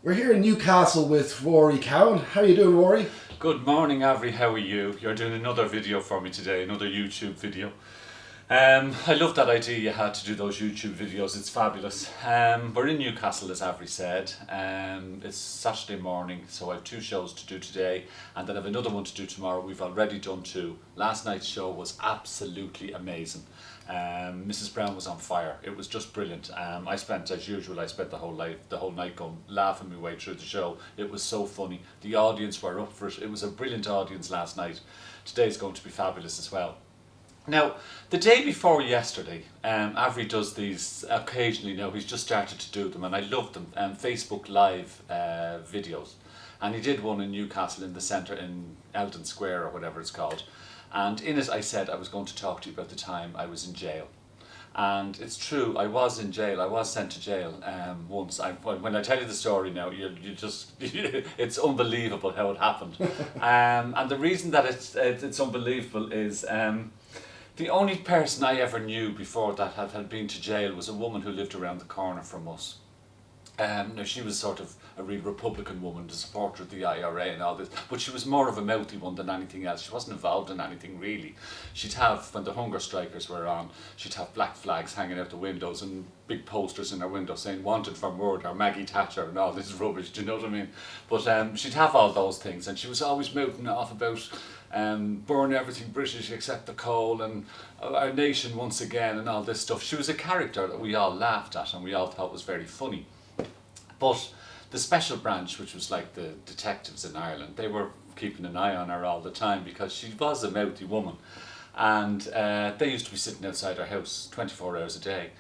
We're here in Newcastle with Rory Cowan. How are you doing, Rory? Good morning, Avri. How are you? You're doing another video for me today, another YouTube video. I love that idea you had to do those YouTube videos. It's fabulous. We're in Newcastle, as Avri said. It's Saturday morning, so I have two shows to do today, and then I have another one to do tomorrow. We've already done two. Last night's show was absolutely amazing. Mrs. Brown was on fire. It was just brilliant. As usual, I spent the whole night going laughing my way through the show. It was so funny. The audience were up for it. It was a brilliant audience last night. Today's going to be fabulous as well. Now, the day before yesterday, Avri does these occasionally now. He's just started to do them, and I love them. Facebook Live videos, and he did one in Newcastle in the centre in Eldon Square or whatever it's called. And in it, I said I was going to talk to you about the time I was in jail. And it's true, I was in jail. I was sent to jail once. When I tell you the story now, you just it's unbelievable how it happened. And the reason that it's unbelievable is. The only person I ever knew before that had been to jail was a woman who lived around the corner from us. Now she was sort of a real Republican woman, the supporter of the IRA and all this, but she was more of a mouthy one than anything else. She wasn't involved in anything really. She'd have, when the hunger strikers were on, she'd have black flags hanging out the windows and big posters in her window saying "Wanted for murder," Maggie Thatcher and all this rubbish, do you know what I mean? But she'd have all those things, and she was always mouthing off about burn everything British except the coal and our nation once again and all this stuff. She was a character that we all laughed at and we all thought was very funny. But the special branch, which was like the detectives in Ireland, they were keeping an eye on her all the time because she was a mouthy woman. And they used to be sitting outside her house 24 hours a day.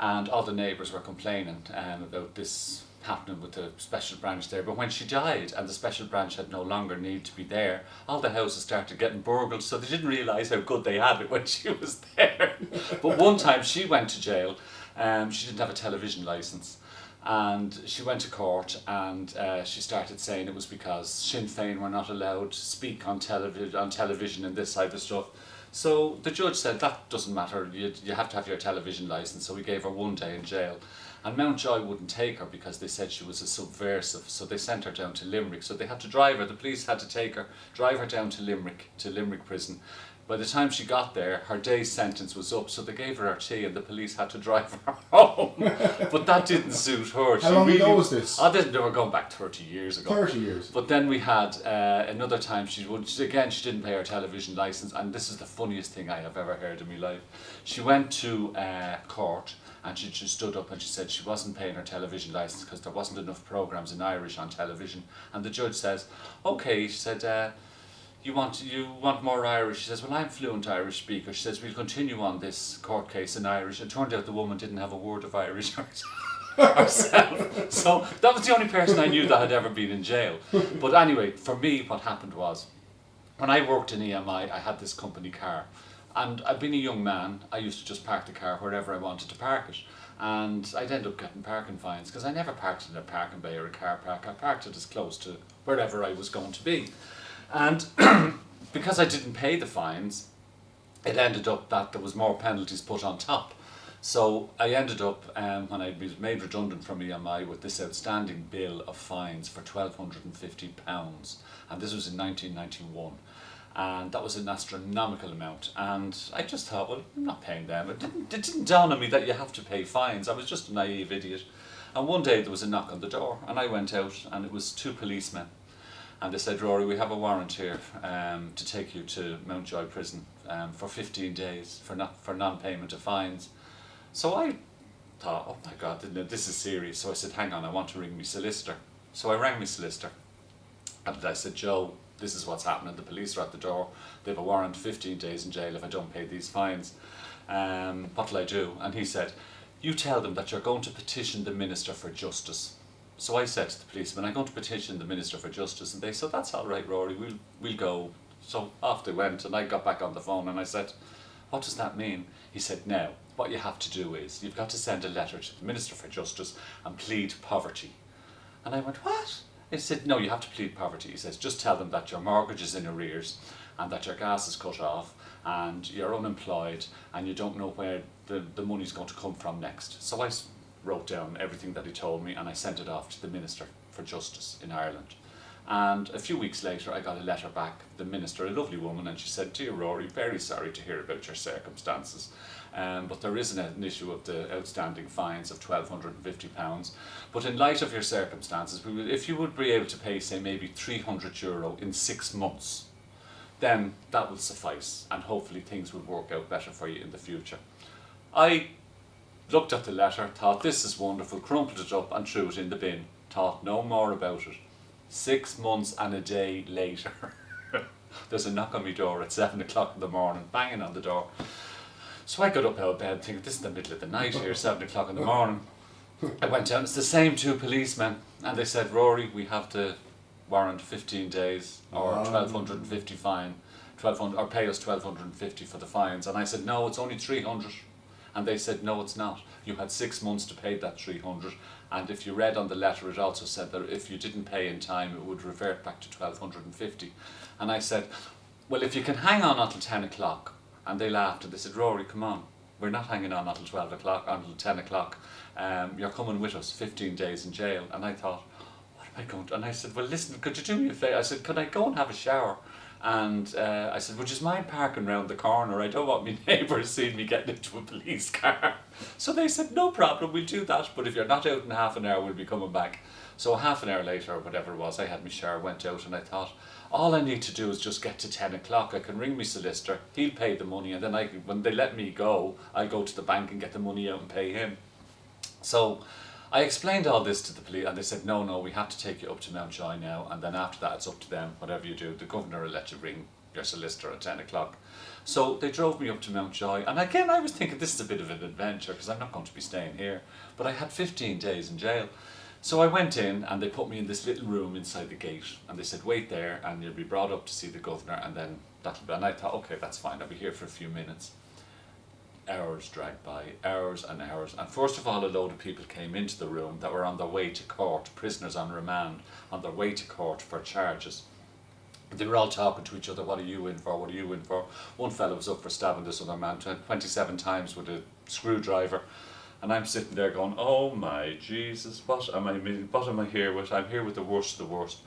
And all the neighbours were complaining about this happening with the special branch there. But when she died and the special branch had no longer need to be there, all the houses started getting burgled, so they didn't realise how good they had it when she was there. But one time she went to jail. She didn't have a television licence. And she went to court and she started saying it was because Sinn Féin were not allowed to speak on television and this type of stuff. So the judge said that doesn't matter, you have to have your television licence, so we gave her 1 day in jail. And Mountjoy wouldn't take her because they said she was a subversive, so they sent her down to Limerick. So they had to drive her, the police had to take her, drive her down to Limerick prison. By the time she got there, her day's sentence was up, so they gave her tea and the police had to drive her home. But that didn't suit her. How long ago was this? They were going back 30 years ago. 30 years. But then we had another time, she didn't pay her television licence, and this is the funniest thing I have ever heard in my life. She went to court and she just stood up and she said she wasn't paying her television licence because there wasn't enough programmes in Irish on television. And the judge says, okay, she said, you want more Irish? She says, well, I'm fluent Irish speaker. She says, we'll continue on this court case in Irish. It turned out the woman didn't have a word of Irish herself. So that was the only person I knew that had ever been in jail. But anyway, for me, what happened was, when I worked in EMI, I had this company car. And I'd been a young man, I used to just park the car wherever I wanted to park it. And I'd end up getting parking fines because I never parked in a parking bay or a car park. I parked it as close to wherever I was going to be. And because I didn't pay the fines, it ended up that there was more penalties put on top. So I ended up, when I was made redundant from EMI, with this outstanding bill of fines for £1,250. And this was in 1991. And that was an astronomical amount. And I just thought, well, I'm not paying them. It didn't dawn on me that you have to pay fines. I was just a naive idiot. And one day there was a knock on the door, and I went out, and it was two policemen. And they said, Rory, we have a warrant here to take you to Mountjoy prison for 15 days for non-payment of fines. So I thought, oh my God, this is serious. So I said, hang on, I want to ring my solicitor. So I rang my solicitor. And I said, Joe, this is what's happening. The police are at the door. They have a warrant, 15 days in jail if I don't pay these fines. What'll I do? And he said, you tell them that you're going to petition the Minister for Justice. So I said to the policeman, I'm going to petition the Minister for Justice. And they said, that's all right, Rory, we'll go. So off they went, and I got back on the phone and I said, what does that mean? He said, now, what you have to do is, you've got to send a letter to the Minister for Justice and plead poverty. And I went, what? He said, no, you have to plead poverty. He says, just tell them that your mortgage is in arrears and that your gas is cut off and you're unemployed and you don't know where the money's going to come from next. So I wrote down everything that he told me and I sent it off to the Minister for justice in Ireland. And a few weeks later, I got a letter back, the minister, a lovely woman, and she said, "Dear Rory, very sorry to hear about your circumstances, but there is an issue of the outstanding fines of £1,250. But in light of your circumstances, if you would be able to pay, say, maybe €300 in 6 months, then that will suffice, and hopefully things will work out better for you in the future." I looked at the letter, thought this is wonderful, crumpled it up and threw it in the bin, thought no more about it. 6 months and a day later, there's a knock on my door at 7 o'clock in the morning, banging on the door. So I got up out of bed thinking, this is the middle of the night here, 7 o'clock in the morning. I went down, it's the same 2 policemen, and they said, "Rory, we have to warrant 15 days or 1,250 fine, 1,200, or pay us 1,250 for the fines." And I said, "No, it's only 300. And they said, "No, it's not. You had 6 months to pay that 300. And if you read on the letter, it also said that if you didn't pay in time, it would revert back to 1,250. And I said, "Well, if you can hang on until 10 o'clock. And they laughed and they said, "Rory, come on. We're not hanging on until 12 o'clock, until 10 o'clock. You're coming with us, 15 days in jail." And I thought, what am I going to? And I said, "Well, listen, could you do me a favour?" I said, "Could I go and have a shower?" And I said, "Would you mind parking round the corner? I don't want my neighbours seeing me getting into a police car." So they said, "No problem, we'll do that. But if you're not out in half an hour, we'll be coming back." So half an hour later, or whatever it was, I had my shower, went out, and I thought, all I need to do is just get to 10 o'clock. I can ring my solicitor, he'll pay the money, and then when they let me go, I'll go to the bank and get the money out and pay him. So I explained all this to the police, and they said, no, we have to take you up to Mountjoy now, and then after that it's up to them, whatever you do. The governor will let you ring your solicitor at 10 o'clock. So they drove me up to Mountjoy, and again I was thinking this is a bit of an adventure because I'm not going to be staying here. But I had 15 days in jail. So I went in and they put me in this little room inside the gate, and they said, "Wait there and you'll be brought up to see the governor, and then that'll be..." And I thought, okay, that's fine, I'll be here for a few minutes. Hours dragged by, hours and hours, and first of all a load of people came into the room that were on their way to court, prisoners on remand, on their way to court for charges. They were all talking to each other, "What are you in for, what are you in for?" One fellow was up for stabbing this other man 27 times with a screwdriver, and I'm sitting there going, "Oh my Jesus, what am I here with? I'm here with the worst of the worst."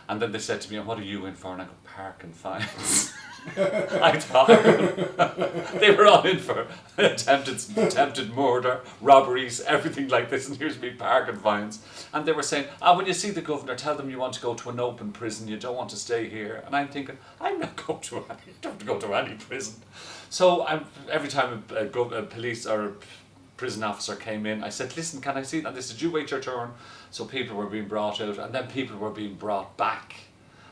And then they said to me, "And what are you in for?" And I go, "Parking fines." I thought they were all in for attempted murder, robberies, everything like this, and here's me parking fines. And they were saying, "When you see the governor, tell them you want to go to an open prison, you don't want to stay here." And I'm thinking, I'm not going to any, I don't have to go to any prison. So every time a police or a prison officer came in, I said, "Listen, can I see it?" And they said, "You wait your turn." So people were being brought out, and then people were being brought back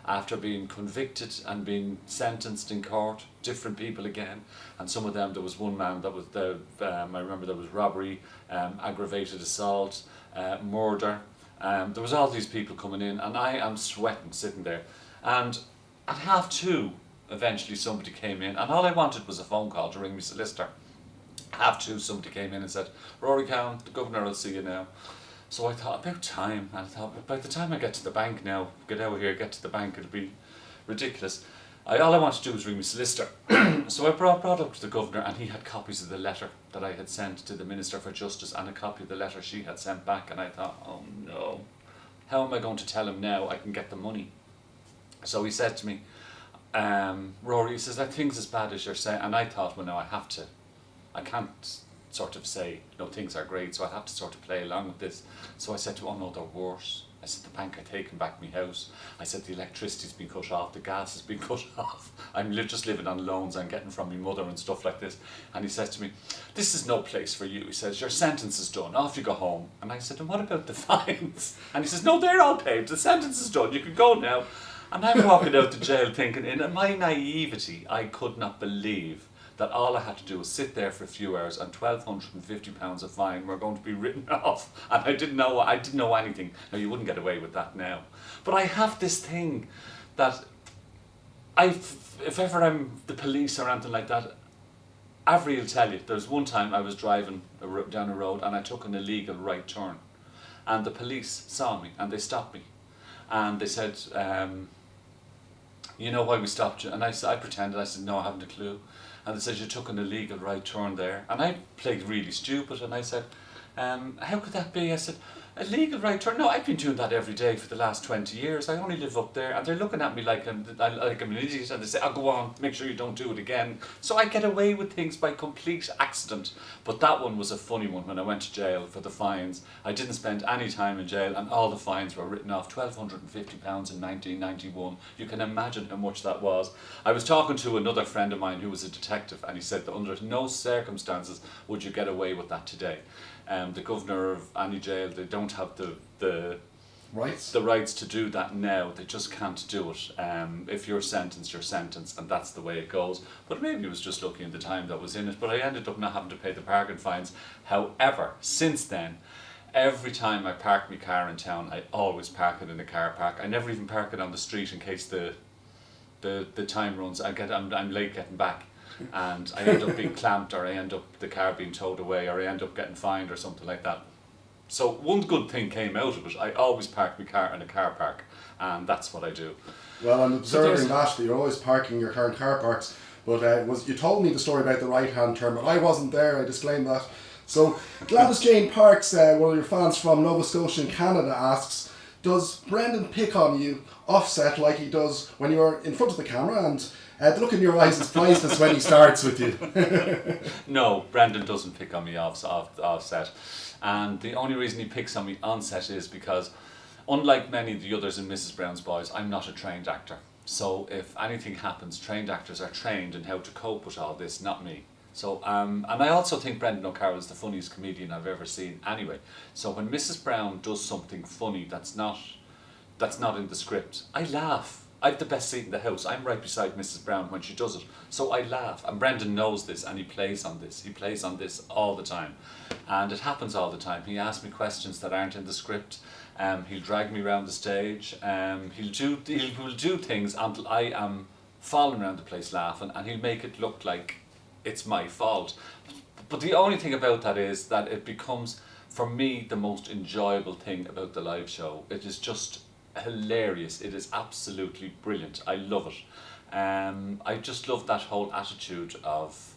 after being convicted and being sentenced in court, different people again. And some of them, there was one man that was I remember there was robbery, aggravated assault, murder. There was all these people coming in, and I am sweating sitting there. And at 2:30, eventually somebody came in, and all I wanted was a phone call to ring my solicitor. 2:30 somebody came in and said, "Rory Cowan, the governor will see you now." So I thought, about time, and I thought, by the time I get to the bank now, get out of here, get to the bank, it'll be ridiculous. All I want to do is ring my solicitor. So I brought up to the governor, and he had copies of the letter that I had sent to the Minister for Justice and a copy of the letter she had sent back, and I thought, oh no, how am I going to tell him now I can get the money? So he said to me, "Rory," he says, "are things as bad as you're saying?" And I thought, well no, I can't sort of say, "No, things are great," so I have to sort of play along with this. So I said to him, "Oh no, they're worse." I said, "The bank are taking back my house." I said, "The electricity's been cut off, the gas has been cut off. I'm just living on loans I'm getting from my mother and stuff like this." And he says to me, "This is no place for you." He says, "Your sentence is done, off you go home." And I said, "And what about the fines?" And he says, "No, they're all paid, the sentence is done, you can go now." And I'm walking out to jail thinking, in my naivety, I could not believe that all I had to do was sit there for a few hours and £1,250 of fine were going to be written off. And I didn't know anything. Now, you wouldn't get away with that now. But I have this thing that if ever I'm the police or anything like that, Avri will tell you, there was one time I was driving down a road and I took an illegal right turn. And the police saw me and they stopped me. And they said, "You know why we stopped you?" And I pretended, I said, "No, I haven't a clue." And they said, "You took an illegal right turn there." And I played really stupid, and I said, "How could that be?" I said, A legal right turn? No, I've been doing that every day for the last 20 years. I only live up there, and they're looking at me like I'm an idiot, and they say, "Oh, go on, make sure you don't do it again." So I get away with things by complete accident. But that one was a funny one when I went to jail for the fines. I didn't spend any time in jail, and all the fines were written off. £1,250 in 1991. You can imagine how much that was. I was talking to another friend of mine who was a detective, and he said that under no circumstances would you get away with that today. The governor of any jail, they don't have the rights to do that now. They just can't do it. If you're sentenced, you're sentenced, and that's the way it goes. But maybe it was just lucky in the time that was in it. But I ended up not having to pay the parking fines. However, since then, every time I park my car in town, I always park it in a car park. I never even park it on the street in case the time runs. I'm late getting back. And I end up being clamped, or I end up the car being towed away, or I end up getting fined or something like that. So one good thing came out of it. I always park my car in a car park, and that's what I do. Well, I'm observing that you're always parking your car in car parks, but you told me the story about the right-hand turn, but I wasn't there, I disclaim that. So Gladys Jane Parks, one of your fans from Nova Scotia in Canada, asks, does Brendan pick on you offset like he does when you're in front of the camera, and the look in your eyes is priceless when he starts with you? No, Brendan doesn't pick on me offset. And the only reason he picks on me on set is because, unlike many of the others in Mrs. Brown's Boys, I'm not a trained actor. So if anything happens, trained actors are trained in how to cope with all this, not me. So, and I also think Brendan O'Carroll is the funniest comedian I've ever seen anyway. So when Mrs. Brown does something funny that's not in the script, I laugh. I have the best seat in the house. I'm right beside Mrs. Brown when she does it. So I laugh. And Brendan knows this, and he plays on this. He plays on this all the time. And it happens all the time. He asks me questions that aren't in the script. He'll drag me around the stage. He'll do things until I am falling around the place laughing, and he'll make it look like it's my fault. But the only thing about that is that it becomes, for me, the most enjoyable thing about the live show. It is just hilarious. It is absolutely brilliant. I love it. I just love that whole attitude of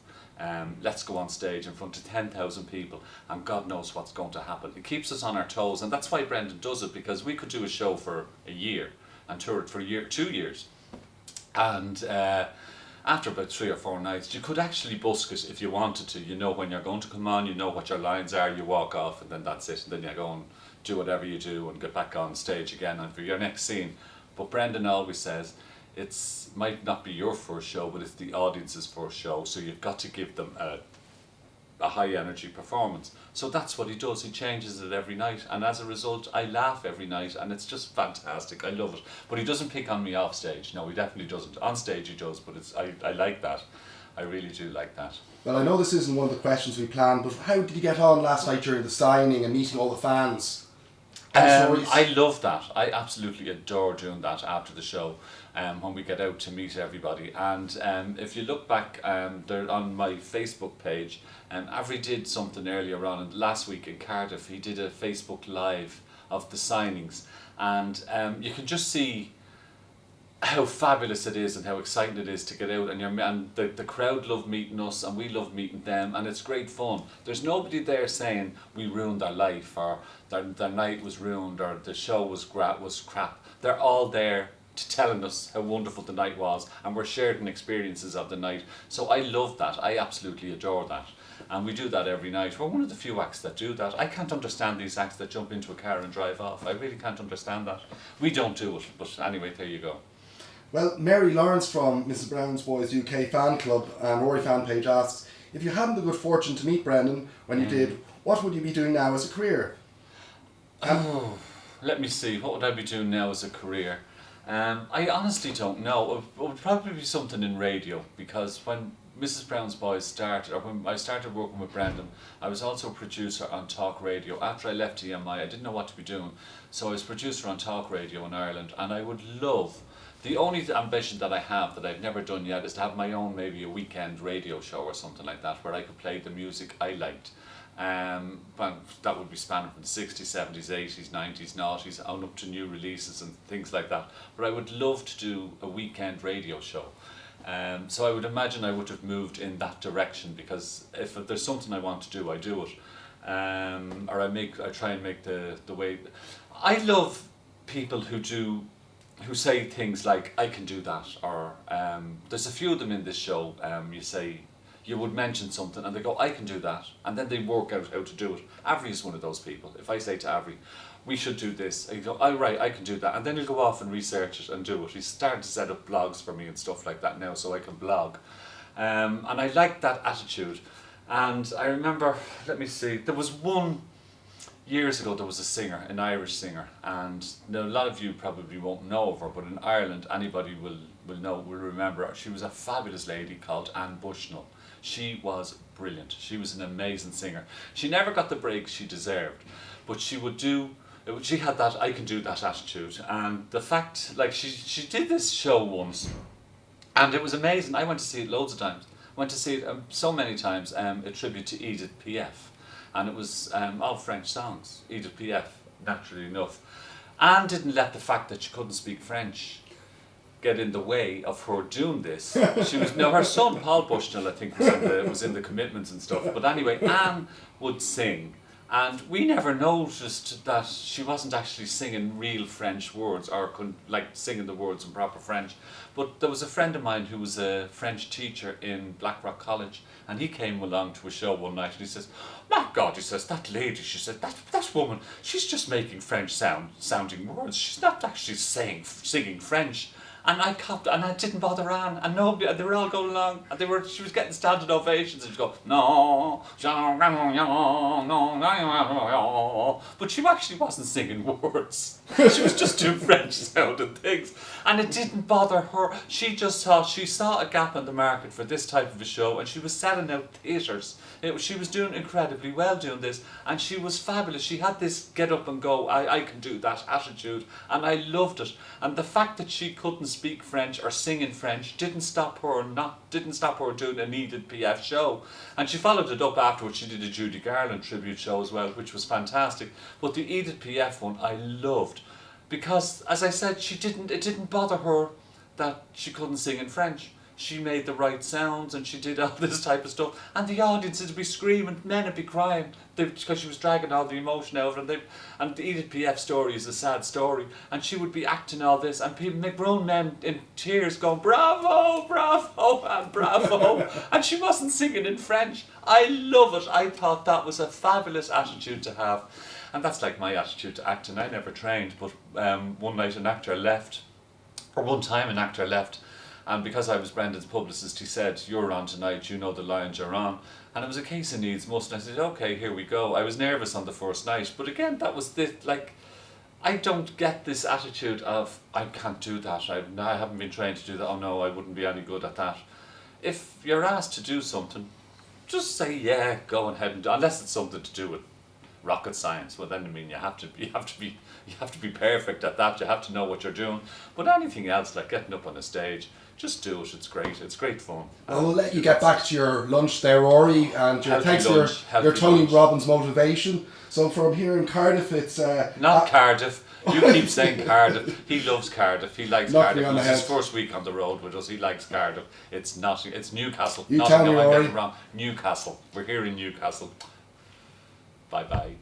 let's go on stage in front of 10,000 people and God knows what's going to happen. It keeps us on our toes, and that's why Brendan does it, because we could do a show for a year and tour it for 2 years, and after about 3 or 4 nights you could actually busk it if you wanted to. You know when you're going to come on, you know what your lines are, you walk off, and then that's it, and then you go and do whatever you do and get back on stage again and for your next scene. But Brendan always says it's might not be your first show, but it's the audience's first show, so you've got to give them a high energy performance. So that's what he does. He changes it every night, and as a result I laugh every night, and it's just fantastic. I love it. But he doesn't pick on me off stage. No, he definitely doesn't. On stage he does, but I like that. I really do like that. Well, I know this isn't one of the questions we planned, but how did you get on last night during the signing and meeting all the fans? I love that. I absolutely adore doing that after the show, when we get out to meet everybody. And if you look back there on my Facebook page, Avri did something earlier on, and last week in Cardiff he did a Facebook Live of the signings, and you can just see how fabulous it is and how exciting it is to get out, and the crowd love meeting us and we love meeting them, and it's great fun. There's nobody there saying we ruined their life, or their night was ruined, or the show was crap. They're all there telling us how wonderful the night was, and we're sharing experiences of the night. So I love that. I absolutely adore that. And we do that every night. We're one of the few acts that do that. I can't understand these acts that jump into a car and drive off. I really can't understand that. We don't do it, but anyway, there you go. Well, Mary Lawrence from Mrs. Brown's Boys UK fan club and Rory fan page asks, if you hadn't the good fortune to meet Brendan when you did, what would you be doing now as a career? Let me see, what would I be doing now as a career? I honestly don't know. It would probably be something in radio, because when Mrs. Brown's Boys started, or when I started working with Brendan, I was also a producer on Talk Radio. After I left EMI, I didn't know what to be doing, so I was producer on Talk Radio in Ireland, and I would love, the only ambition that I have that I've never done yet is to have my own, maybe a weekend radio show or something like that, where I could play the music I liked. But that would be spanning from the 60s, 70s, 80s, 90s, noughties, on up to new releases and things like that. But I would love to do a weekend radio show. So I would imagine I would have moved in that direction, because if there's something I want to do, I do it. or I try and make the way. I love people who say things like I can do that, or there's a few of them in this show. You would mention something and they go I can do that, and then they work out how to do it. Avri is one of those people. If I say to Avri, we should do this, and you go, oh right, I can do that, and then he'll go off and research it and do it. He's starting to set up blogs for me and stuff like that now, so I can blog. And I like that attitude. And I remember, let me see, there was one. Years ago there was a singer, an Irish singer, and now a lot of you probably won't know of her, but in Ireland anybody will remember her. She was a fabulous lady called Anne Bushnell. She was brilliant. She was an amazing singer. She never got the break she deserved, but she had that I can do that attitude. And the fact, like she did this show once, and it was amazing. I went to see it loads of times. Went to see it so many times, a tribute to Edith Piaf. And it was all French songs, Edith Piaf, naturally enough. Anne didn't let the fact that she couldn't speak French get in the way of her doing this. Her son Paul Bushnell, I think, was in the commitments and stuff. But anyway, Anne would sing, and we never noticed that she wasn't actually singing real French words or singing the words in proper French. But there was a friend of mine who was a French teacher in Blackrock College, and he came along to a show one night and he says, my God, he says, that lady, she said, that woman, she's just making French sounding words. She's not actually singing French. And I copped, and I didn't bother Anne, and nobody, they were all going along, and she was getting standing ovations, and she'd go, no, but she actually wasn't singing words. She was just doing French sounding things, and it didn't bother her. She just thought, she saw a gap in the market for this type of a show, and she was selling out theatres. She was doing incredibly well doing this, and she was fabulous. She had this get up and go, I can do that attitude, and I loved it. And the fact that she couldn't speak French or sing in French didn't stop her doing an Edith Piaf show. And she followed it up afterwards. She did a Judy Garland tribute show as well, which was fantastic. But the Edith Piaf one I loved, because as I said, it didn't bother her that she couldn't sing in French. She made the right sounds and she did all this type of stuff, and the audience would be screaming, men would be crying because she was dragging all the emotion out of them. And the Edith Piaf story is a sad story, and she would be acting all this, and people, grown men in tears going, bravo, bravo, and bravo, and she wasn't singing in French. I love it. I thought that was a fabulous attitude to have, and that's like my attitude to acting. I never trained, but one time an actor left, and because I was Brendan's publicist, he said, you're on tonight, you know the lines you're on. And it was a case of needs must, and I said, okay, here we go. I was nervous on the first night, but again, that was I don't get this attitude of, I can't do that, I haven't been trained to do that, oh no, I wouldn't be any good at that. If you're asked to do something, just say, yeah, go ahead and do, unless it's something to do with rocket science. Well, then you have to be perfect at that. You have to know what you're doing. But anything else, like getting up on a stage, just do it. It's great fun. Well, we'll let you get back to your lunch there, Rory, and thanks for your Tony Robbins motivation. So from here in Cardiff, it's not Cardiff. You keep saying Cardiff. He loves Cardiff. He likes Cardiff. It was his first week on the road with us. He likes Cardiff. It's Newcastle. You tell me, Rory. I'm getting it wrong. Newcastle. We're here in Newcastle. Bye bye.